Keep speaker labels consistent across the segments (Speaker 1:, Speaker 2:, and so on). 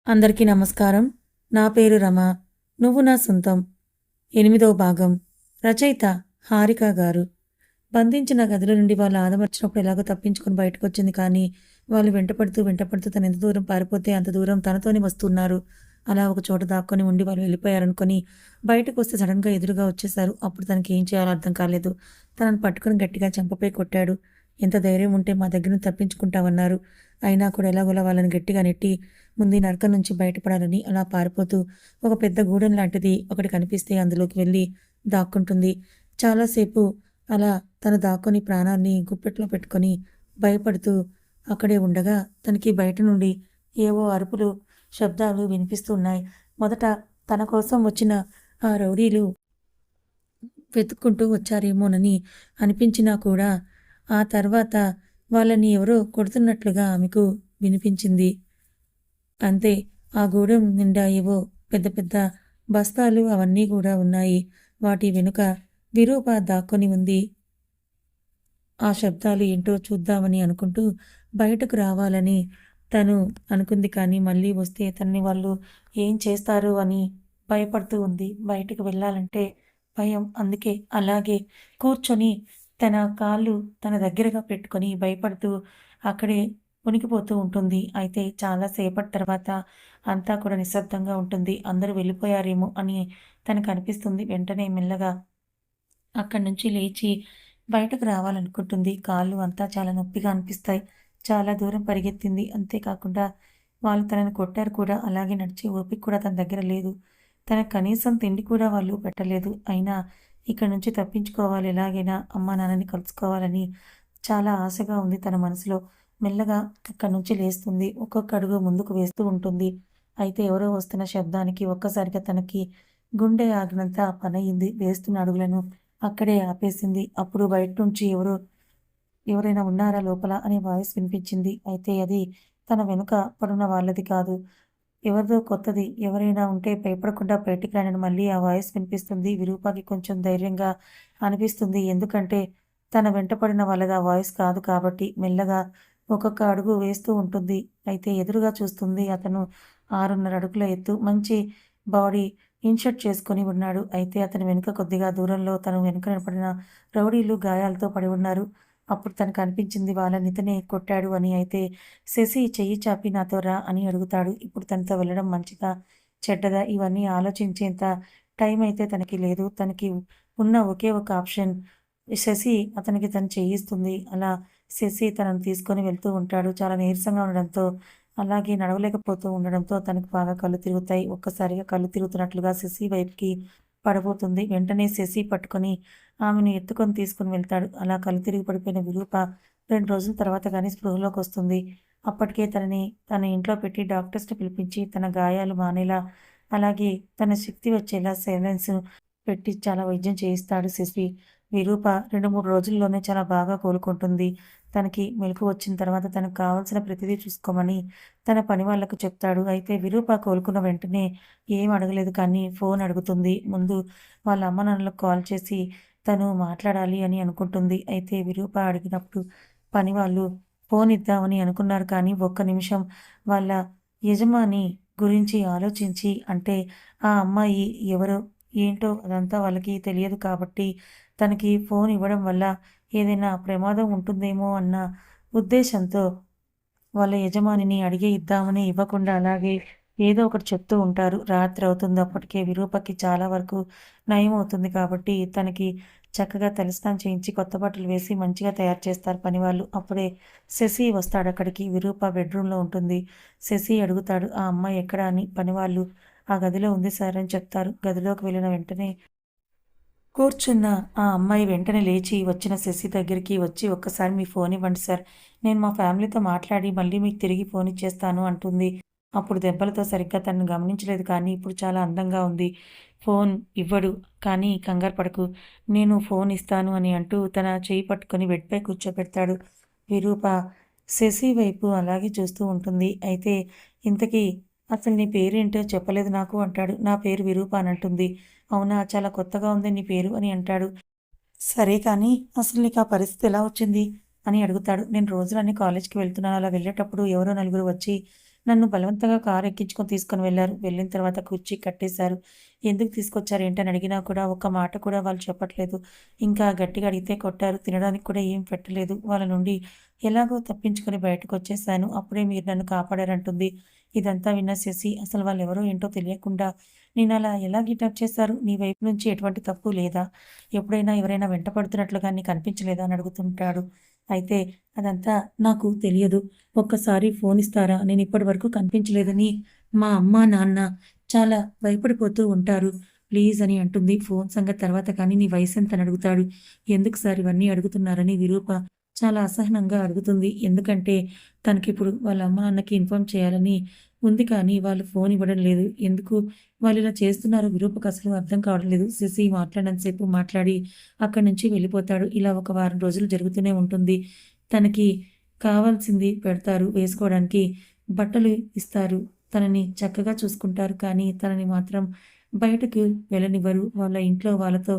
Speaker 1: అందరికీ నమస్కారం. నా పేరు రమ. నువ్వు నా సొంతం. 8వ భాగం. రచయిత హారిక గారు. బంధించిన గదిలో నుండి వాళ్ళు ఆదమర్చినప్పుడు ఎలాగో తప్పించుకొని బయటకొచ్చింది కానీ, వాళ్ళు వెంటపడుతూ తనెంత దూరం పారిపోతే అంత దూరం తనతోనే వస్తున్నారు. అలా ఒక చోట దాక్కొని ఉండి వాళ్ళు వెళ్ళిపోయారనుకొని, బయటకొస్తే సడెన్‌గా ఎదురుగా వచ్చేశారు. అప్పుడు తనకేం చేయాలో అర్థం కాలేదు. తనను పట్టుకొని గట్టిగా చెంపపై కొట్టాడు. ఎంత ధైర్యం ఉంటే మా దగ్గర నుంచి తప్పించుకుంటావన్నారు. అయినా కూడా ఎలాగోలా వాళ్ళని గట్టిగా నెట్టి ముందు ఈ నరకం నుంచి బయటపడాలని అలా పారిపోతూ ఒక పెద్ద గూడెం లాంటిది ఒకటి కనిపిస్తే అందులోకి వెళ్ళి దాక్కుంటుంది. చాలాసేపు అలా తను దాక్కొని ప్రాణాన్ని గుప్పెట్లో పెట్టుకొని భయపడుతూ అక్కడే ఉండగా తనకి బయట నుండి ఏవో అరుపులు, శబ్దాలు వినిపిస్తున్నాయి. మొదట తన కోసం వచ్చిన ఆ రౌడీలు వెతుక్కుంటూ వచ్చారేమోనని అనిపించినా కూడా ఆ తర్వాత వాళ్ళని ఎవరో కొడుతున్నట్లుగా ఆమెకు వినిపించింది. అంతే. ఆ గూడెం నిండా ఏవో పెద్ద పెద్ద బస్తాలు అవన్నీ కూడా ఉన్నాయి. వాటి వెనుక విరూప దాక్కొని ఉంది. ఆ శబ్దాలు ఏంటో చూద్దామని అనుకుంటూ బయటకు రావాలని తను అనుకుంది కానీ మళ్ళీ వస్తే తనని వాళ్ళు ఏం చేస్తారు అని భయపడుతూ ఉంది. బయటకు వెళ్ళాలంటే భయం. అందుకే అలాగే కూర్చొని తన కాళ్ళు తన దగ్గరగా పెట్టుకొని భయపడుతూ అక్కడే వణికిపోతూ ఉంటుంది. అయితే చాలా సేపటి తర్వాత అంతా కూడా నిశ్శబ్దంగా ఉంటుంది. అందరూ వెళ్ళిపోయారేమో అని తనకనిపిస్తుంది. వెంటనే మెల్లగా అక్కడి నుంచి లేచి బయటకు రావాలనుకుంటుంది. కాళ్ళు అంతా చాలా నొప్పిగా అనిపిస్తాయి. చాలా దూరం పరిగెత్తింది. అంతేకాకుండా వాళ్ళు తనని కొట్టారు కూడా. అలాగే నడిచే ఓపిక కూడా తన దగ్గర లేదు. తనకు కనీసం తిండి కూడా వాళ్ళు పెట్టలేదు. అయినా ఇక్కడి నుంచి తప్పించుకోవాలి ఎలాగైనా అమ్మా నాన్నని కలుసుకోవాలని చాలా ఆశగా ఉంది తన మనసులో. మెల్లగా అక్కడి నుంచి లేస్తుంది. ఒక్కొక్క అడుగు ముందుకు వేస్తూ ఉంటుంది. అయితే ఎవరో వస్తున్న శబ్దానికి ఒక్కసారిగా తనకి గుండె ఆగినంత పనయింది. వేస్తున్న అడుగులను అక్కడే ఆపేసింది. అప్పుడు బయట నుంచి ఎవరైనా ఉన్నారా లోపల అనే వాయిస్ వినిపించింది. అయితే అది తన వెనుక పడున్న వాళ్ళది కాదు. ఎవరిదో కొత్తది. ఎవరైనా ఉంటే భయపడకుండా బయటికి రండని మళ్ళీ ఆ వాయిస్ వినిపిస్తుంది. విరూపాకి కొంచెం ధైర్యంగా అనిపిస్తుంది. ఎందుకంటే తన వెంట పడిన వాళ్ళది ఆ వాయిస్ కాదు కాబట్టి. మెల్లగా ఒక్కొక్క అడుగు వేస్తూ ఉంటుంది. అయితే ఎదురుగా చూస్తుంది. అతను 6:30 అడుగుల ఎత్తు, మంచి బాడీ, ఇన్‌షర్ట్ చేసుకొని ఉన్నాడు. అయితే అతని వెనుక కొద్దిగా దూరంలో తను వెనుక నిలబడిన రౌడీలు గాయాలతో పడి ఉన్నారు. అప్పుడు తనకనిపించింది వాళ్ళని ఇతనే కొట్టాడు అని. అయితే శశి చెయ్యి చాపి నాతో రా అని అడుగుతాడు. ఇప్పుడు తనతో వెళ్ళడం మంచిదా? చెడ్డదా? ఇవన్నీ ఆలోచించేంత టైం అయితే తనకి లేదు. తనకి ఉన్న ఒకే ఒక ఆప్షన్ శశి అతనికి తను చేయిస్తుంది. అలా శశి తనను తీసుకొని వెళ్తూ ఉంటాడు. చాలా నీరసంగా ఉండడంతో, అలాగే నడవలేకపోతూ ఉండడంతో తనకు బాగా కళ్ళు తిరుగుతాయి. ఒక్కసారిగా కళ్ళు తిరుగుతున్నట్లుగా శశి వైపుకి పడబోతుంది. వెంటనే శశి పట్టుకొని ఆమెను ఎత్తుకొని తీసుకొని వెళ్తాడు. అలా కళ్ళు తిరిగి పడిపోయిన విరూప 2 రోజుల తర్వాత గానీ స్పృహలోకొస్తుంది. అప్పటికే తనని తన ఇంట్లో పెట్టి డాక్టర్స్‌ని పిలిపించి తన గాయాలు మానేలా, అలాగే తన శక్తి వచ్చేలా సెలైన్స్ పెట్టి చాలా వైద్యం చేయిస్తాడు శశి. విరూప 2, 3 రోజుల్లోనే చాలా బాగా కోలుకుంటుంది. తనకి మెలుకువ వచ్చిన తర్వాత తనకు కావాల్సిన ప్రతిదీ చూసుకోమని తన పని వాళ్ళకు చెప్తాడు. అయితే విరూప కోలుకున్న వెంటనే ఏం అడగలేదు కానీ ఫోన్ అడుగుతుంది. ముందు వాళ్ళ అమ్మ నాన్నలకు కాల్ చేసి తను మాట్లాడాలి అని అనుకుంటుంది. అయితే విరూప అడిగినప్పుడు పని వాళ్ళు ఫోన్ ఇద్దామని అనుకున్నారు కానీ ఒక్క నిమిషం వాళ్ళ యజమాని గురించి ఆలోచించి, అంటే ఆ అమ్మాయి ఎవరో ఏంటో అదంతా వాళ్ళకి తెలియదు కాబట్టి తనకి ఫోన్ ఇవ్వడం వల్ల ఏదైనా ప్రమాదం ఉంటుందేమో అన్న ఉద్దేశంతో వాళ్ళ యజమానిని అడిగి ఇద్దామని ఇవ్వకుండా అలాగే ఏదో ఒకటి చెప్తూ ఉంటారు. రాత్రి అవుతుంది. అప్పటికే విరూపకి చాలా వరకు నయమవుతుంది కాబట్టి తనకి చక్కగా తలస్నానం చేయించి కొత్త బట్టలు వేసి మంచిగా తయారు చేస్తారు పనివాళ్ళు. అప్పుడే శశి వస్తాడక్కడికి. విరూప బెడ్‌రూమ్‌లో ఉంటుంది. శశి అడుగుతాడు ఆ అమ్మాయి ఎక్కడ అని. పనివాళ్ళు ఆ గదిలో ఉంది సార్ అని చెప్తారు. గదిలోకి వెళ్ళిన వెంటనే కూర్చున్న ఆ అమ్మాయి వెంటనే లేచి వచ్చిన శశి దగ్గరికి వచ్చి, "ఒక్కసారి మీ ఫోన్ ఇవ్వండి సార్. నేను మా ఫ్యామిలీతో మాట్లాడి మళ్ళీ మీకు తిరిగి ఫోన్ ఇచ్చేస్తాను" అంటుంది. అప్పుడు దెబ్బలతో సరిగ్గా తనను గమనించలేదు కానీ ఇప్పుడు చాలా అందంగా ఉంది. ఫోన్ ఇవ్వడు. కానీ కంగారు పడకు. నేను ఫోన్ ఇస్తాను అని అంటూ తన చెయ్యి పట్టుకొని బెడ్‌పై కూర్చోబెడతాడు. విరూప శశి వైపు అలాగే చూస్తూ ఉంటుంది. అయితే ఇంతకీ అసలు నీ పేరేంటో చెప్పలేదు నాకు అంటాడు. నా పేరు విరూప అని అంటుంది. అవునా! చాలా కొత్తగా ఉంది నీ పేరు అని అంటాడు. సరే కానీ అసలు నీకా పరిస్థితి ఎలా వచ్చింది? అని అడుగుతాడు. నేను రోజులన్నీ కాలేజ్‌కి వెళ్తున్నాను. అలా వెళ్ళేటప్పుడు ఎవరో నలుగురు వచ్చి నన్ను బలవంతంగా కారు ఎక్కించుకొని తీసుకొని వెళ్లారు. వెళ్ళిన తర్వాత కుర్చీ కట్టేశారు. ఎందుకు తీసుకొచ్చారు ఏంటని అడిగినా కూడా ఒక్క మాట కూడా వాళ్ళు చెప్పట్లేదు. ఇంకా గట్టిగా అడిగితే కొట్టారు. తినడానికి కూడా ఏం పెట్టలేదు. వాళ్ళ నుండి ఎలాగో తప్పించుకొని బయటకొచ్చేశాను. అప్పుడే మీరు నన్ను కాపాడారంటుంది. ఇదంతా విన్న శశి అసలు వాళ్ళెవరో ఏంటో తెలియకుండా నేనలా ఎలా కిడ్నాప్ చేశారు? నీ వైపు నుంచి ఎటువంటి తప్పు లేదా? ఎప్పుడైనా ఎవరైనా వెంట పడుతున్నట్లుగా నీకు అనిపించలేదా? అని అడుగుతుంటాడు. అయితే అదంతా నాకు తెలియదు. ఒక్కసారి ఫోన్ ఇస్తారా? నేను ఇప్పటి వరకు కనిపించలేదని మా అమ్మ, నాన్న చాలా భయపడిపోతూ ఉంటారు. ప్లీజ్ అని అంటుంది. ఫోన్ సంగతి తర్వాత కానీ నీ వయసెంత అని అడుగుతాడు. ఎందుకు సార్ ఇవన్నీ అడుగుతున్నారని విరూప చాలా అసహనంగా అడుగుతుంది. ఎందుకంటే తనకిప్పుడు వాళ్ళ అమ్మ, నాన్నకి ఇన్ఫార్మ్ చేయాలని ఉంది కానీ వాళ్ళు ఫోన్ ఇవ్వడం లేదు. ఎందుకు వాళ్ళు ఇలా చేస్తున్నారో విరూపకు అసలు అర్థం కావడం లేదు. శశి మాట్లాడినంత సేపు మాట్లాడి అక్కడి నుంచి వెళ్ళిపోతాడు. ఇలా ఒక వారం రోజులు జరుగుతూనే ఉంటుంది. తనకి కావాల్సింది పెడతారు వేసుకోవడానికి. బట్టలు ఇస్తారు. తనని చక్కగా చూసుకుంటారు. కానీ తనని మాత్రం బయటకు వెళ్ళనివ్వరు. వాళ్ళ ఇంట్లో వాళ్ళతో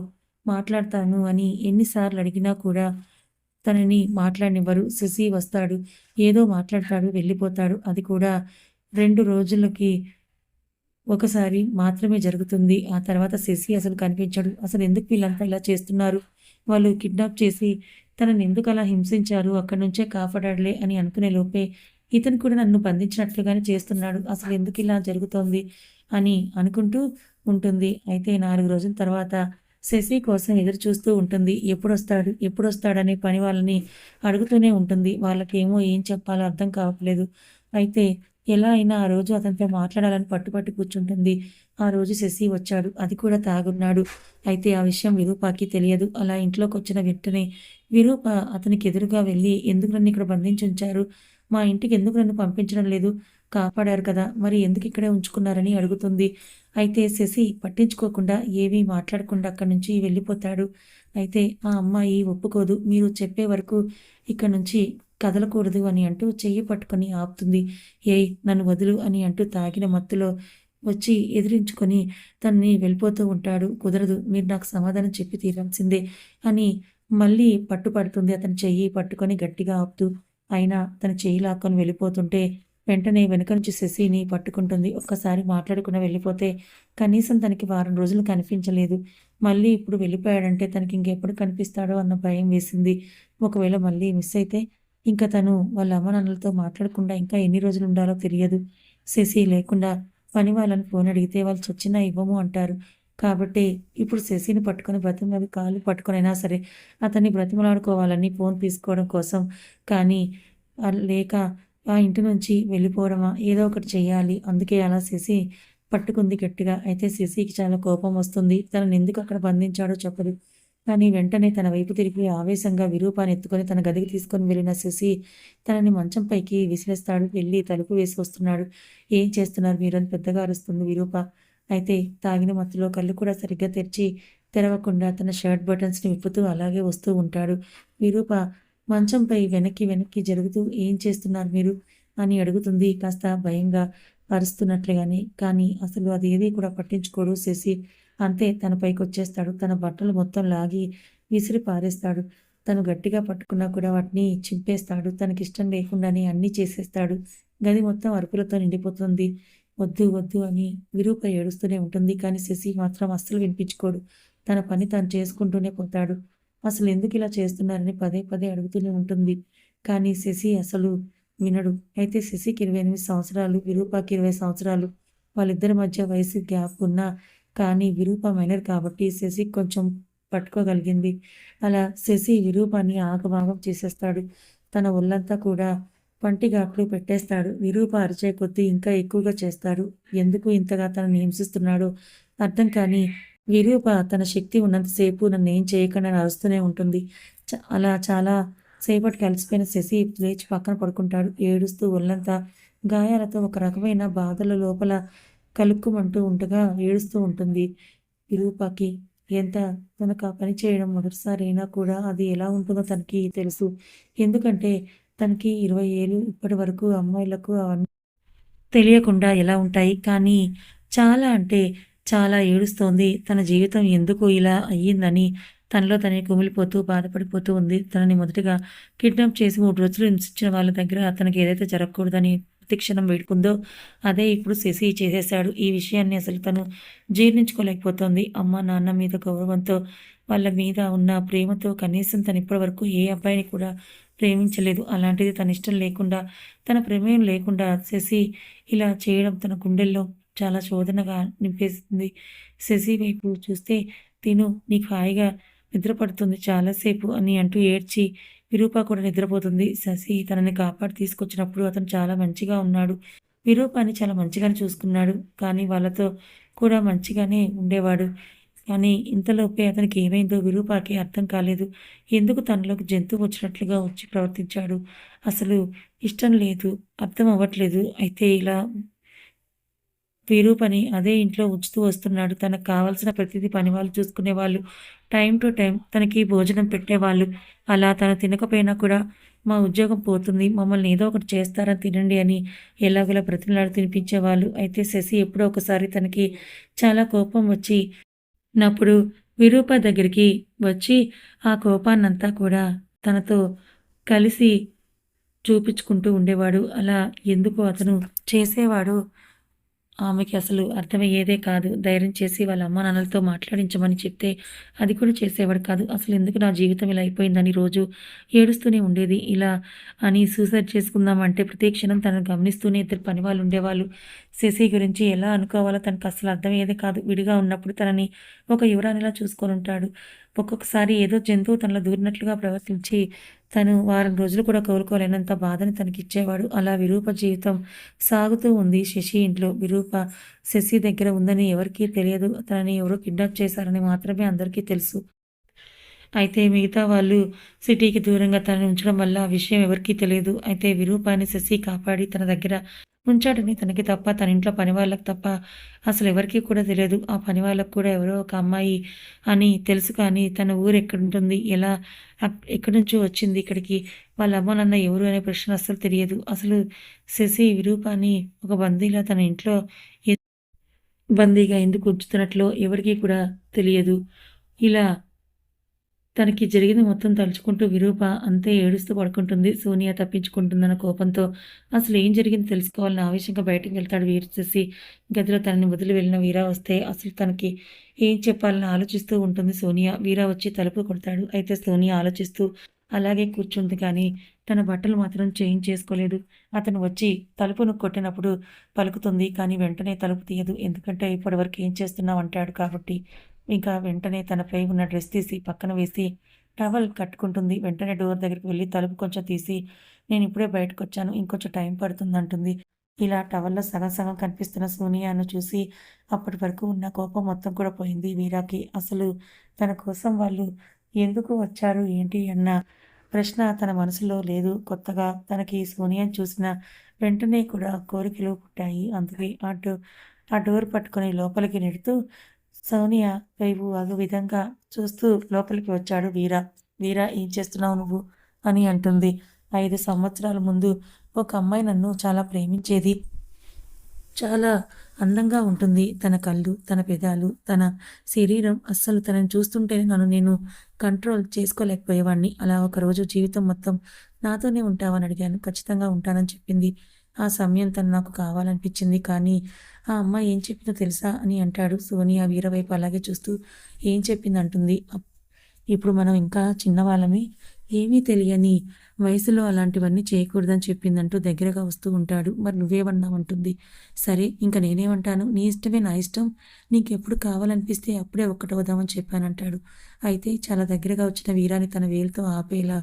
Speaker 1: మాట్లాడతాను అని ఎన్నిసార్లు అడిగినా కూడా తనని మాట్లాడనివ్వరు. శశి వస్తాడు. ఏదో మాట్లాడతాడు. వెళ్ళిపోతాడు. అది కూడా 2 రోజులకి ఒకసారి మాత్రమే జరుగుతుంది. ఆ తర్వాత శశి అసలు కనిపించడు. అసలెందుకు వీళ్ళంతా ఇలా చేస్తున్నారు? వాళ్ళు కిడ్నాప్ చేసి తననెందుకలా హింసించారు? అక్కడి నుంచే కాపాడాడులే అని అనుకునే లోపే ఇతను కూడా నన్ను బంధించినట్లుగానే చేస్తున్నాడు. అసలెందుకిలా జరుగుతోంది? అని అనుకుంటూ ఉంటుంది. అయితే 4 రోజుల తర్వాత శశి కోసం ఎదురు చూస్తూ ఉంటుంది. ఎప్పుడొస్తాడు? ఎప్పుడొస్తాడని పని వాళ్ళని అడుగుతూనే ఉంటుంది. వాళ్ళకేమో ఏం చెప్పాలో అర్థం కావట్లేదు. అయితే ఎలా అయినా ఆ రోజు అతనితో మాట్లాడాలని పట్టుపట్టి కూర్చుంటుంది. ఆ రోజు శశి వచ్చాడు. అది కూడా తాగున్నాడు. అయితే ఆ విషయం విరూపకి తెలియదు. అలా ఇంట్లోకొచ్చిన వెంటనే విరూప అతనికి ఎదురుగా వెళ్ళి, "ఎందుకు నన్ను ఇక్కడ బంధించుంచారు? మా ఇంటికి ఎందుకు నన్ను పంపించడం లేదు? కాపాడారు కదా! మరి ఎందుకు ఇక్కడే ఉంచుకున్నారని" అడుగుతుంది. అయితే శశి పట్టించుకోకుండా ఏమీ మాట్లాడకుండా అక్కడి నుంచి వెళ్ళిపోతాడు. అయితే ఆ అమ్మాయి ఒప్పుకోదు. మీరు చెప్పే వరకు ఇక్కడి నుంచి కదలకూడదు అని అంటూ చెయ్యి పట్టుకొని ఆపుతుంది. "ఏయ్! నన్ను వదులు" అని అంటూ తాగిన మత్తులో వచ్చి ఎదిరించుకొని తనని వెళ్ళిపోతూ ఉంటాడు. "కుదరదు. మీరు నాకు సమాధానం చెప్పి తీరాల్సిందే" అని మళ్ళీ పట్టుపడుతుంది. అతని చెయ్యి పట్టుకొని గట్టిగా ఆపుతూ. అయినా తన చెయ్యి లాక్కొని వెళ్ళిపోతుంటే వెంటనే వెనక నుంచి శశిని పట్టుకుంటుంది. ఒక్కసారి మాట్లాడకుండా వెళ్ళిపోతే కనీసం తనకి వారం రోజులు కనిపించలేదు. మళ్ళీ ఇప్పుడు వెళ్ళిపోయాడంటే తనకి ఇంకెప్పుడు కనిపిస్తాడో అన్న భయం వేసింది. ఒకవేళ మళ్ళీ మిస్ అయితే ఇంక తను వాళ్ళ అమ్మానాన్నలతో మాట్లాడకుండా ఇంకా ఎన్ని రోజులు ఉండాలో తెలియదు. శశి లేకుండా పని వాళ్ళని ఫోన్ అడిగితే వాళ్ళు చచ్చినా ఇవ్వము అంటారు. కాబట్టి ఇప్పుడు శశిని పట్టుకొని బ్రతిమలాడి కాళ్ళు పట్టుకొనైనా సరే అతన్ని బ్రతిమలాడుకోవాలని ఫోన్ తీసుకోవడం కోసం. కానీ లేక ఆ ఇంటి నుంచి వెళ్ళిపోవడమా ఏదో ఒకటి చేయాలి. అందుకే అలా శశి పట్టుకుంది గట్టిగా. అయితే శశికి చాలా కోపం వస్తుంది. తననెందుకు అక్కడ బంధించాడో చెప్పదు. కానీ వెంటనే తన వైపు తిరిగి ఆవేశంగా విరూపాన్ని ఎత్తుకొని తన గదికి తీసుకొని వెళ్ళిన శశి తనని మంచం పైకి విసిరేస్తాడు. వెళ్ళి తలుపు వేసి వస్తున్నాడు. "ఏం చేస్తున్నారు మీరు?" అని పెద్దగా అరుస్తుంది విరూప. అయితే తాగిన మత్తులో కళ్ళు కూడా సరిగ్గా తెరవకుండా తన షర్ట్ బటన్స్‌ని విప్పుతూ అలాగే వస్తూ ఉంటాడు. విరూప మంచంపై వెనక్కి వెనక్కి జరుగుతూ "ఏం చేస్తున్నారు మీరు?" అని అడుగుతుంది కాస్త భయంగా అరుస్తున్నట్లుగానే. కానీ అసలు అదేదీ కూడా పట్టించుకోడు శశి. అంతే తన పైకొచ్చేస్తాడు. తన బట్టలు మొత్తం లాగి విసిరి పారేస్తాడు. తను గట్టిగా పట్టుకున్నా కూడా వాటిని చింపేస్తాడు. తనకిష్టం లేకుండానే అన్నీ చేసేస్తాడు. గది మొత్తం అరుపులతో నిండిపోతుంది. "వద్దు వద్దు" అని విరూప ఏడుస్తూనే ఉంటుంది. కానీ శశి మాత్రం అస్సలు వినిపించుకోడు. తన పని తాను చేసుకుంటూనే పోతాడు. అసలెందుకిలా చేస్తున్నారని పదే పదే అడుగుతూనే ఉంటుంది. కానీ శశి అసలు వినడు. అయితే శశికి 28 సంవత్సరాలు, విరూపకి 20 సంవత్సరాలు. వాళ్ళిద్దరి మధ్య వయసు గ్యాప్ ఉన్నా కానీ విరూప మైనర్ కాబట్టి శశికి కొంచెం పట్టుకోగలిగింది. అలా శశి విరూపాన్ని ఆగమాగం చేసేస్తాడు. తన ఒళ్ళంతా కూడా పంటిగాట్లు పెట్టేస్తాడు. విరూప అరిచే కొద్దీ ఇంకా ఎక్కువగా చేస్తాడు. ఎందుకు ఇంతగా తనని హింసిస్తున్నాడో అర్థం కాని విరూప తన శక్తి ఉన్నంత సేపు నన్నేం చేయకండి అని అరుస్తూనే ఉంటుంది. అలా చాలా సేపటికి అలసిపోయిన శశి లేచి పక్కన పడుకుంటాడు. ఏడుస్తూ ఒళ్ళంతా గాయాలతో ఒక రకమైన బాధల లోపల కలుక్కుమంటూ ఉండగా ఏడుస్తూ ఉంటుంది. విరూపకి ఎంత తనకు ఆ పని చేయడం మొదటిసారి అయినా కూడా అది ఎలా ఉంటుందో తనకి తెలుసు. ఎందుకంటే తనకి 20 ఏళ్ళు ఇప్పటి వరకు అమ్మాయిలకు అవన్నీ తెలియకుండా ఎలా ఉంటాయి. కానీ చాలా అంటే చాలా ఏడుస్తోంది. తన జీవితం ఎందుకు ఇలా అయ్యిందని తనలో తనే కుమిలిపోతూ, బాధపడిపోతూ ఉంది. తనని మొదటగా కిడ్నాప్ చేసి 3 రోజులు హింసించిన వాళ్ళ దగ్గర తనకి ఏదైతే జరగకూడదని ప్రతిక్షణం వేడుకుందో అదే ఇప్పుడు శశి చేసేశాడు. ఈ విషయాన్ని అసలు తను జీర్ణించుకోలేకపోతోంది. అమ్మ, నాన్న మీద గౌరవంతో, వాళ్ళ మీద ఉన్న ప్రేమతో కనీసం తను ఇప్పటివరకు ఏ అబ్బాయిని కూడా ప్రేమించలేదు. అలాంటిది తన ఇష్టం లేకుండా, తన ప్రమేయం లేకుండా శశి ఇలా చేయడం తన గుండెల్లో చాలా శోధనగా నింపేసింది. శశి వైపు చూస్తే తిను నీకు హాయిగా నిద్ర పడుతుంది చాలాసేపు అని అంటూ ఏడ్చి విరూప కూడా నిద్రపోతుంది. శశి తనని కాపాడి తీసుకొచ్చినప్పుడు అతను చాలా మంచిగా ఉన్నాడు. విరూపాని చాలా మంచిగానే చూసుకున్నాడు. కానీ వాళ్ళతో కూడా మంచిగానే ఉండేవాడు. కానీ ఇంతలోపే అతనికి ఏమైందో విరూపాకి అర్థం కాలేదు. ఎందుకు తనలోకి జంతువు వచ్చినట్లుగా వచ్చి ప్రవర్తించాడు. అసలు ఇష్టం లేదు, అర్థం అవ్వట్లేదు. అయితే ఇలా విరూపని అదే ఇంట్లో ఉంచుతూ వస్తున్నాడు. తనకు కావాల్సిన ప్రతిదీ పనివాళ్ళు చూసుకునేవాళ్ళు. టైం టు టైం తనకి భోజనం పెట్టేవాళ్ళు. అలా తను తినకపోయినా కూడా మా ఉద్యోగం పోతుంది, మమ్మల్ని ఏదో ఒకటి చేస్తారని తినండి అని ఎలాగోలా బ్రతిమలాడి తినిపించేవాళ్ళు. అయితే శశి ఎప్పుడో ఒకసారి తనకి చాలా కోపం వచ్చి నప్పుడు విరూప దగ్గరికి వచ్చి ఆ కోపాన్నంతా కూడా తనతో కలిసి చూపించుకుంటూ ఉండేవాడు. అలా ఎందుకు అతను చేసేవాడు ఆమెకి అసలు అర్థమయ్యేదే కాదు. ధైర్యం చేసి వాళ్ళ అమ్మానాన్నలతో మాట్లాడించమని చెప్తే అది కూడా చేసేవాడు కాదు. అసలు ఎందుకు నా జీవితం ఇలా అయిపోయిందని రోజు ఏడుస్తూనే ఉండేది. ఇలా అని సూసైడ్ చేసుకుందామంటే ప్రతి క్షణం తనను గమనిస్తూనే ఇద్దరు పనివాళ్ళు ఉండేవాళ్ళు. శశి గురించి ఎలా అనుకోవాలో తనకు అసలు అర్థమయ్యేదే కాదు. విడిగా ఉన్నప్పుడు తనని ఒక యువరాణిలా చూసుకొని ఉంటాడు. ఒక్కొక్కసారి ఏదో జంతువు తనలో దూరినట్లుగా ప్రవర్తించి తను వారం రోజులు కూడా కోలుకోలేనంత బాధని తనకిచ్చేవాడు. అలా విరూప జీవితం సాగుతూ ఉంది. శశి ఇంట్లో విరూప శశి దగ్గర ఉందని ఎవరికీ తెలియదు. తనని ఎవరో కిడ్నాప్ చేశారని మాత్రమే అందరికీ తెలుసు. అయితే మిగతా వాళ్ళు సిటీకి దూరంగా తనని ఉంచడం వల్ల ఆ విషయం ఎవరికీ తెలియదు. అయితే విరూపాన్ని శశి కాపాడి తన దగ్గర ఉంచాడని తనకి తప్ప, తన ఇంట్లో పని వాళ్ళకి తప్ప అసలు ఎవరికీ కూడా తెలియదు. ఆ పని వాళ్ళకి కూడా ఎవరో ఒక అమ్మాయి అని తెలుసు. కానీ తన ఊరు ఎక్కడుంటుంది, ఎలా ఎక్కడి నుంచో వచ్చింది ఇక్కడికి, వాళ్ళ అమ్మ నాన్న ఎవరు అనే ప్రశ్న అస్సలు తెలియదు. అసలు శశి విరూపాన్ని ఒక బందీలా తన ఇంట్లో బందీగా ఎందుకు ఉంచుతున్నట్లో ఎవరికీ కూడా తెలియదు. ఇలా తనకి జరిగింది మొత్తం తలుచుకుంటూ విరూప అంతే ఏడుస్తూ పడుకుంటుంది. సోనియా తప్పించుకుంటుందన్న కోపంతో అసలు ఏం జరిగింది తెలుసుకోవాలని ఆవేశంగా బయటకు వెళ్తాడు వీరచేసి. గదిలో తనని వదిలి వెళ్ళిన వీరా వస్తే అసలు తనకి ఏం చెప్పాలని ఆలోచిస్తూ ఉంటుంది సోనియా. వీరా వచ్చి తలుపు కొడతాడు. అయితే సోనియా ఆలోచిస్తూ అలాగే కూర్చుంది. కానీ తన బట్టలు మాత్రం చేంజ్ చేసుకోలేదు. అతను వచ్చి తలుపును కొట్టినప్పుడు పలుకుతుంది. కానీ వెంటనే తలుపు తీయదు. ఎందుకంటే ఇప్పటివరకు ఏం చేస్తున్నావు అంటాడు కాబట్టి. ఇంకా వెంటనే తనపై ఉన్న డ్రెస్ తీసి పక్కన వేసి టవల్ కట్టుకుంటుంది. వెంటనే డోర్ దగ్గరికి వెళ్ళి తలుపు కొంచెం తీసి నేను ఇప్పుడే బయటకొచ్చాను, ఇంకొంచెం టైం పడుతుంది అంటుంది. ఇలా టవల్‌లో సగం సగం కనిపిస్తున్న సోనియాను చూసి అప్పటి వరకు ఉన్న కోపం మొత్తం కూడా పోయింది వీరాకి. అసలు తన కోసం వాళ్ళు ఎందుకు వచ్చారు ఏంటి అన్న ప్రశ్న తన మనసులో లేదు. కొత్తగా తనకి సోనియాని చూసిన వెంటనే కూడా కోరికలు పుట్టాయి. అందుకే ఆ డోర్ పట్టుకొని లోపలికి నెడుతూ సోనియా వైపు అదో విధంగా చూస్తూ లోపలికి వచ్చాడు వీర. "వీర ఏం చేస్తున్నావు నువ్వు?" అని అంటుంది. 5 సంవత్సరాల ముందు ఒక అమ్మాయి నన్ను చాలా ప్రేమించేది. చాలా అందంగా ఉంటుంది. తన కళ్ళు, తన పెదాలు, తన శరీరం అస్సలు తనని చూస్తుంటేనే నన్ను నేను కంట్రోల్ చేసుకోలేకపోయేవాడిని. అలా ఒకరోజు జీవితం మొత్తం నాతోనే ఉంటావని అడిగాను. ఖచ్చితంగా ఉంటానని చెప్పింది. ఆ సమయం తను నాకు కావాలనిపించింది. కానీ ఆ అమ్మాయి ఏం చెప్పిందో తెలుసా అని అంటాడు. సోనియా వీర వైపు అలాగే చూస్తూ ఏం చెప్పిందంటుంది. ఇప్పుడు మనం ఇంకా చిన్నవాళ్ళమే, ఏమీ తెలియని వయసులో అలాంటివన్నీ చేయకూడదని చెప్పిందంటూ దగ్గరగా వస్తూ ఉంటాడు. మరి నువ్వేమన్నావంటుంది. సరే ఇంక నేనేమంటాను, నీ ఇష్టమే నా ఇష్టం, నీకెప్పుడు కావాలనిపిస్తే అప్పుడే ఒక్కటవుదామని చెప్పానంటాడు. అయితే చాలా దగ్గరగా వచ్చిన వీరాని తన వేలుతో ఆపేలా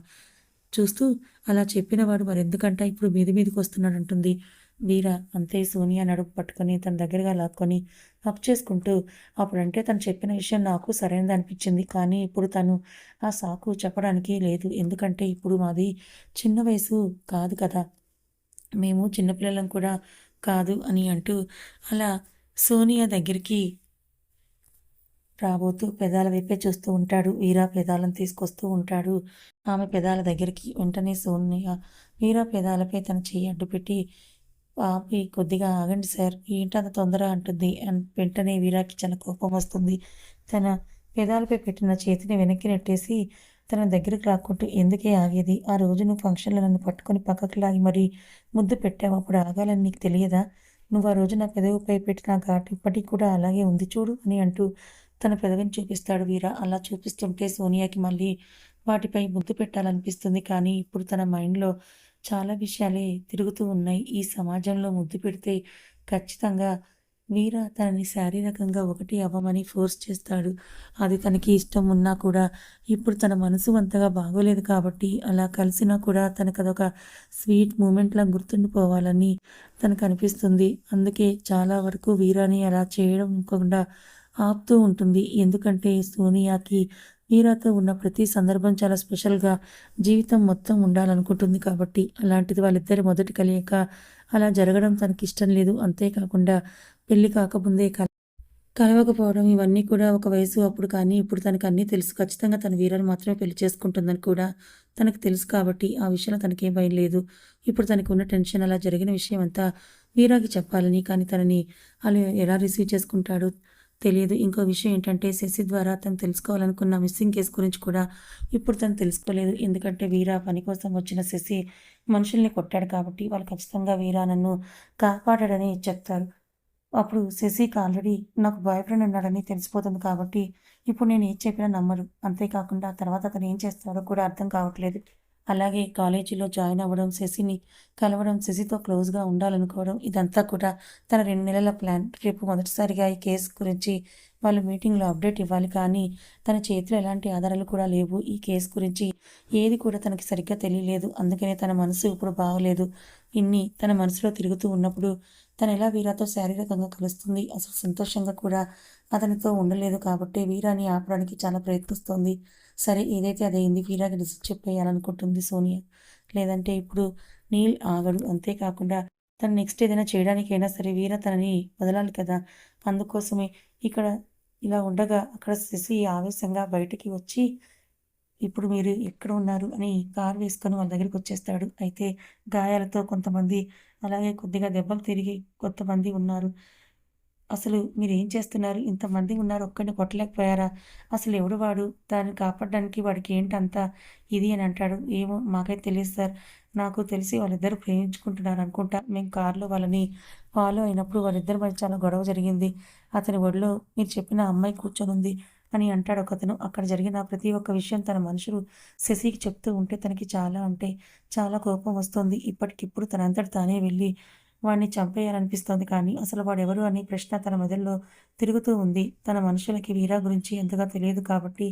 Speaker 1: చూస్తూ అలా చెప్పినవాడు మరెందుకంట ఇప్పుడు మీదికి వస్తున్నాడంటుంది. వీర అంతే సోనియా నడుపు పట్టుకొని తన దగ్గరగా లాక్కొని హక్ చేసుకుంటూ అప్పుడంటే తను చెప్పిన విషయం నాకు సరైనది అనిపించింది. కానీ ఇప్పుడు తను ఆ సాకు చెప్పడానికి లేదు. ఎందుకంటే ఇప్పుడు మాది చిన్న వయసు కాదు కదా, మేము చిన్నపిల్లలం కూడా కాదు అని అంటూ అలా సోనియా దగ్గరికి రాబోతూ పెదాల వైపే చూస్తూ ఉంటాడు. వీరా పెదాలను తీసుకొస్తూ ఉంటాడు ఆమె పెదాల దగ్గరికి. వెంటనే సోనియా వీరా పెదాలపై తన చెయ్యి అడ్డుపెట్టి ఆపి కొద్దిగా ఆగండి సార్, ఏంటంత తొందర అంటుంది. వెంటనే వీరాకి చాలా కోపం వస్తుంది. తన పెదాలపై పెట్టిన చేతిని వెనక్కి నెట్టేసి తన దగ్గరికి లాక్కుంటూ ఎందుకే ఆగేది? ఆ రోజు నువ్వు ఫంక్షన్‌లో నన్ను పట్టుకొని పక్కకి లాగి మరీ ముద్దు పెట్టావు. అప్పుడు ఆగాలని నీకు తెలియదా? నువ్వు ఆ రోజు నా పెదవిపై పెట్టిన ఘాటు ఇప్పటికి కూడా అలాగే ఉంది చూడు అని అంటూ తన పెదవిని చూపిస్తాడు వీర. అలా చూపిస్తుంటే సోనియాకి మళ్ళీ వాటిపై ముద్దు పెట్టాలనిపిస్తుంది. కానీ ఇప్పుడు తన మైండ్‌లో చాలా విషయాలే తిరుగుతూ ఉన్నాయి. ఈ సమాజంలో ముద్దు పెడితే ఖచ్చితంగా వీర తనని శారీరకంగా ఒకటి అవ్వమని ఫోర్స్ చేస్తాడు. అది తనకి ఇష్టం ఉన్నా కూడా ఇప్పుడు తన మనసు అంతగా బాగోలేదు కాబట్టి అలా కలిసినా కూడా తనకదొక స్వీట్ మూమెంట్‌లా గుర్తుండిపోవాలని తనకనిపిస్తుంది. అందుకే చాలా వరకు వీరాని అలా చేయడం కాకుండా ఆపుతూ ఉంటుంది. ఎందుకంటే సోనియాకి వీరాతో ఉన్న ప్రతి సందర్భం చాలా స్పెషల్‌గా జీవితం మొత్తం ఉండాలనుకుంటుంది కాబట్టి. అలాంటిది వాళ్ళిద్దరి మొదటి కలయిక అలా జరగడం తనకిష్టం లేదు. అంతేకాకుండా పెళ్లి కాకముందే కలవకపోవడం ఇవన్నీ కూడా ఒక వయసు అప్పుడు కానీ, ఇప్పుడు తనకన్నీ తెలుసు. ఖచ్చితంగా తను వీరని మాత్రమే పెళ్లి చేసుకుంటుందని కూడా తనకు తెలుసు కాబట్టి, ఆ విషయంలో తనకేం భయం లేదు. ఇప్పుడు తనకున్న టెన్షన్ అలా జరిగిన విషయం అంతా వీరాకి చెప్పాలని, కానీ తనని అలా ఎలా రిసీవ్ చేసుకుంటాడో తెలియదు. ఇంకో విషయం ఏంటంటే, శశి ద్వారా తను తెలుసుకోవాలనుకున్న మిస్సింగ్ కేస్ గురించి కూడా ఇప్పుడు తను తెలుసుకోలేదు. ఎందుకంటే వీర పని కోసం వచ్చిన శశి మనుషుల్ని కొట్టాడు కాబట్టి, వాళ్ళు ఖచ్చితంగా వీర నన్ను కాపాడాడని చెప్తారు. అప్పుడు శశికి ఆల్రెడీ నాకు బాయ్ ఫ్రెండ్ ఉన్నాడని తెలిసిపోతుంది కాబట్టి, ఇప్పుడు నేను ఏది చెప్పినా నమ్మడు. అంతేకాకుండా తర్వాత అతను ఏం చేస్తాడో కూడా అర్థం కావట్లేదు. అలాగే కాలేజీలో జాయిన్ అవ్వడం, శశిని కలవడం, శశితో క్లోజ్‌గా ఉండాలనుకోవడం ఇదంతా కూడా తన 2 నెలల ప్లాన్. రేపు మొదటిసారిగా ఈ కేసు గురించి వాళ్ళు మీటింగ్‌లో అప్డేట్ ఇవ్వాలి. కానీ తన చేతిలో ఎలాంటి ఆధారాలు కూడా లేవు. ఈ కేసు గురించి ఏది కూడా తనకి సరిగ్గా తెలియలేదు. అందుకనే తన మనసు ఇప్పుడు బాగోలేదు. ఇన్ని తన మనసులో తిరుగుతూ ఉన్నప్పుడు తనెలా వీరాతో శారీరకంగా కలుస్తుంది? అసలు సంతోషంగా కూడా అతనితో ఉండలేదు కాబట్టి వీరాని ఆపడానికి చాలా ప్రయత్నిస్తోంది. సరే ఏదైతే అదయింది. వీరాకి డిసీజ్ చెప్పేయాలనుకుంటుంది సోనియా. లేదంటే ఇప్పుడు నీల్ ఆగడు. అంతేకాకుండా తను నెక్స్ట్ ఏదైనా చేయడానికైనా సరే వీర తనని వదలాలి కదా! అందుకోసమే ఇక్కడ ఇలా ఉండగా అక్కడ శశి ఆవేశంగా బయటికి వచ్చి ఇప్పుడు మీరు ఎక్కడ ఉన్నారు అని కారు వేసుకొని వాళ్ళ దగ్గరికొచ్చేస్తాడు. అయితే గాయాలతో కొంతమంది, అలాగే కొద్దిగా దెబ్బలు తిరిగి కొంతమంది ఉన్నారు. అసలు మీరేం చేస్తున్నారు? ఇంతమంది ఉన్నారు. ఒక్కడిని కొట్టలేకపోయారా? అసలెవడు వాడు? దాన్ని కాపాడడానికి వాడికేంటంత ఇది అని అంటాడు. ఏమో మాకైతే తెలీదు సార్. నాకు తెలిసి వాళ్ళిద్దరూ ప్రేమించుకుంటున్నారనుకుంటా. మేము కారులో వాళ్ళని ఫాలో అయినప్పుడు వాళ్ళిద్దరి మధ్య చాలా గొడవ జరిగింది. అతని ఒడిలో మీరు చెప్పిన అమ్మాయి కూర్చొనుంది అని అంటాడు ఒకతను. అక్కడ జరిగిన ప్రతి ఒక్క విషయం తన మనుషులు శశికి చెప్తూ ఉంటే తనకి చాలా అంటే చాలా కోపం వస్తుంది. ఇప్పటికిప్పుడు తనంతట తానే వెళ్ళి వాడిని చంపేయాలనిపిస్తోంది కానీ, అసలు వాడెవరు అనే ప్రశ్న తన మెదడులో తిరుగుతూ ఉంది. తన మనుషులకి వీరా గురించి అంతగా తెలియదు కాబట్టి,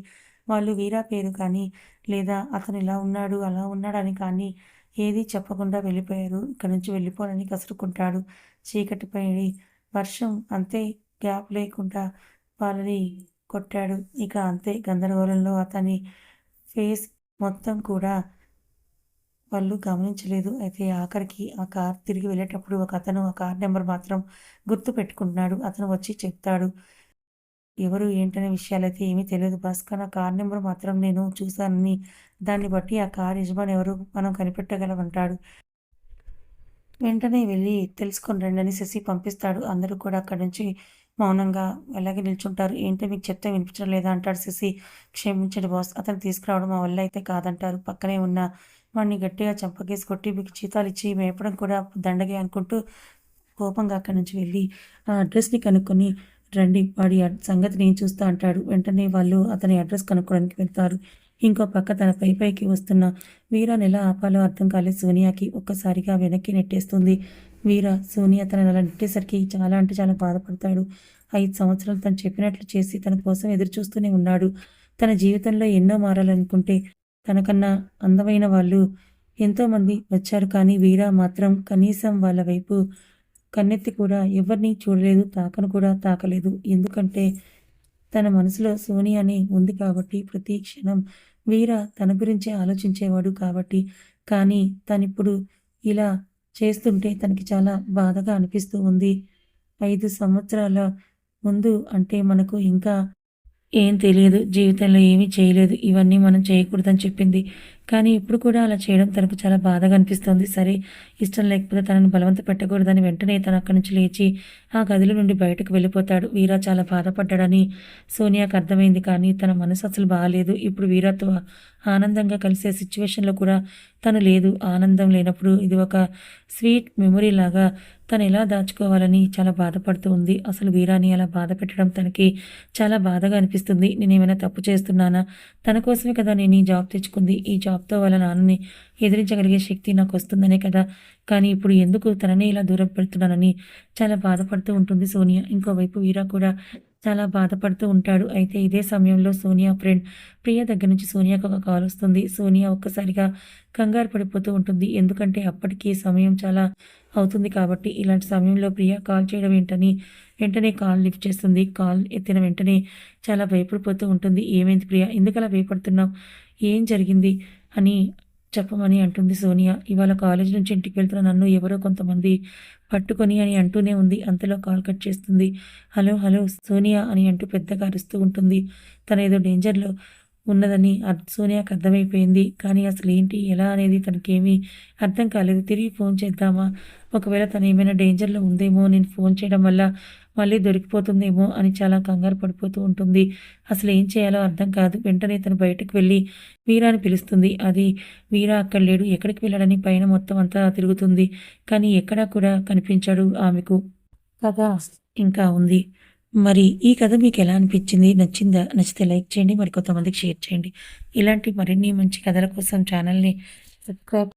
Speaker 1: వాళ్ళు వీరా పేరు కానీ, లేదా అతను ఇలా ఉన్నాడు, అలా ఉన్నాడని కానీ, ఏదీ చెప్పకుండా వెళ్ళిపోయారు. ఇక్కడి నుంచి వెళ్ళిపోవాలని కసురుకుంటాడు. చీకటి పడి, వర్షం అంతే గ్యాప్ లేకుండా వాళ్ళని కొట్టాడు. ఇక అంతే గందరగోళంలో అతని ఫేస్ మొత్తం కూడా వాళ్ళు గమనించలేదు. అయితే ఆఖరికి ఆ కార్ తిరిగి వెళ్ళేటప్పుడు ఒకతను ఆ కార్ నెంబర్ మాత్రం గుర్తుపెట్టుకుంటున్నాడు. అతను వచ్చి చెప్తాడు. ఎవరు ఏంటనే విషయాలైతే ఏమీ తెలియదు బాస్. కానీ ఆ కార్ నెంబర్ మాత్రం నేను చూశానని, దాన్ని బట్టి ఆ కార్ యజమాని ఎవరో మనం కనిపెట్టగలం అంటాడు. వెంటనే వెళ్ళి తెలుసుకొని రండని శశి పంపిస్తాడు. అందరూ కూడా అక్కడి నుంచి మౌనంగా అలాగే నిల్చుంటారు. ఏంటి మీకు చెప్తే వినిపించడం లేదా అంటాడు శశి. క్షమించండి బాస్. అతన్ని తీసుకురావడం మా వల్ల అయితే కాదంటారు. పక్కనే ఉన్న వాడిని గట్టిగా చంపకేసి కొట్టి మీకు జీతాలిచ్చి మేపడం కూడా దండగే అనుకుంటూ కోపంగా అక్కడి నుంచి వెళ్ళి ఆ అడ్రస్‌ని కనుక్కొని రండి. వాడి సంగతి నేను చూస్తా అంటాడు. వెంటనే వాళ్ళు అతని అడ్రస్ కనుక్కోవడానికి వెళ్తారు. ఇంకో పక్క తన పైకి వస్తున్న వీరాని ఎలా ఆపాలో అర్థం కాలేదు సోనియాకి. ఒక్కసారిగా వెనక్కి నెట్టేస్తుంది. వీర, సోనియా తనని అలా నెట్టేసరికి చాలా అంటే చాలా బాధపడతాడు. 5 సంవత్సరాలు తను చెప్పినట్లు చేసి తన కోసం ఎదురు చూస్తూనే ఉన్నాడు. తన జీవితంలో ఎన్నో మారాలనుకుంటే తనకన్నా అందమైన వాళ్ళు ఎంతోమంది వచ్చారు. కానీ వీర మాత్రం కనీసం వాళ్ళ వైపు కన్నెత్తి కూడా ఎవరిని చూడలేదు. తాకను కూడా తాకలేదు. ఎందుకంటే తన మనసులో సోనియానే ఉంది కాబట్టి ప్రతి క్షణం వీర తన గురించే ఆలోచించేవాడు కాబట్టి. కానీ తనిప్పుడు ఇలా చేస్తుంటే తనకి చాలా బాధగా అనిపిస్తూ ఉంది. 5 సంవత్సరాల ముందు అంటే మనకు ఇంకా ఏం తెలియదు. జీవితంలో ఏమీ చేయలేదు. ఇవన్నీ మనం చేయకూడదని చెప్పింది. కానీ ఇప్పుడు కూడా అలా చేయడం తనకు చాలా బాధగా అనిపిస్తోంది. సరే, ఇష్టం లేకపోతే తనను బలవంత పెట్టకూడదని వెంటనే తను అక్కడి నుంచి లేచి ఆ గదిలో నుండి బయటకు వెళ్ళిపోతాడు. వీరా చాలా బాధపడ్డాడని సోనియాకు అర్థమైంది. కానీ తన మనసు అసలు బాలేదు. ఇప్పుడు వీరాతో ఆనందంగా కలిసే సిచ్యువేషన్‌లో కూడా తను లేదు. ఆనందం లేనప్పుడు ఇది ఒక స్వీట్ మెమొరీ లాగా తను ఎలా దాచుకోవాలని చాలా బాధపడుతూ ఉంది. అసలు వీరాని అలా బాధ పెట్టడం తనకి చాలా బాధగా అనిపిస్తుంది. నేనేమైనా తప్పు చేస్తున్నానా? తన కోసమే కదా నేను ఈ జాబ్ తెచ్చుకుంది. ఈ జాబ్‌తో వాళ్ళ నాన్నని ఎదిరించగలిగే శక్తి నాకొస్తుందనే కదా! కానీ ఇప్పుడు ఎందుకు తననే ఇలా దూరం పెడుతున్నానని చాలా బాధపడుతూ ఉంటుంది సోనియా. ఇంకోవైపు వీరా కూడా చాలా బాధపడుతూ ఉంటాడు. అయితే ఇదే సమయంలో సోనియా ఫ్రెండ్ ప్రియ దగ్గర నుంచి సోనియాకి ఒక కాల్ వస్తుంది. సోనియా ఒక్కసారిగా కంగారు పడిపోతూ ఉంటుంది. ఎందుకంటే అప్పటికి సమయం చాలా అవుతుంది కాబట్టి. ఇలాంటి సమయంలో ప్రియ కాల్ చేయడం ఏంటని వెంటనే కాల్ లిఫ్ట్ చేస్తుంది. కాల్ ఎత్తిన వెంటనే చాలా భయపడిపోతూ ఉంటుంది. "ఏమైంది ప్రియ? ఎందుకలా భయపడుతున్నావు? ఏం జరిగింది?" అని చెప్పమని అంటుంది సోనియా. "ఇవాళ కాలేజీ నుంచి ఇంటికి వెళ్తున్న నన్ను ఎవరో కొంతమంది పట్టుకొని" అని అంటూనే ఉంది. అంతలో కాల్ కట్ చేస్తుంది. "హలో! హలో! సోనియా" అని అంటూ పెద్దగా అరుస్తూ ఉంటుంది. తనేదో డేంజర్‌లో ఉన్నదని సోనియాకి అర్థమైపోయింది. కానీ అసలేంటి, ఎలా అనేది తనకేమీ అర్థం కాలేదు. తిరిగి ఫోన్ చేద్దామా? ఒకవేళ తనేమైనా డేంజర్‌లో ఉందేమో, నేను ఫోన్ చేయడం వల్ల మళ్ళీ దొరికిపోతుందేమో అని చాలా కంగారు పడిపోతూ ఉంటుంది. అసలేం చేయాలో అర్థం కాదు. వెంటనే తను బయటకు వెళ్ళి వీరాని పిలుస్తుంది. అది వీరా అక్కడ లేడు. ఎక్కడికి వెళ్ళాడని పైన మొత్తం అంతా తిరుగుతుంది. కానీ ఎక్కడా కూడా కనిపించడు ఆమెకు. కథ ఇంకా ఉంది. మరి ఈ కథ మీకెలా అనిపించింది? నచ్చిందా? నచ్చితే లైక్ చేయండి. మరి కొంతమందికి షేర్ చేయండి. ఇలాంటి మరిన్ని మంచి కథల కోసం ఛానల్‌ని సబ్స్క్రైబ్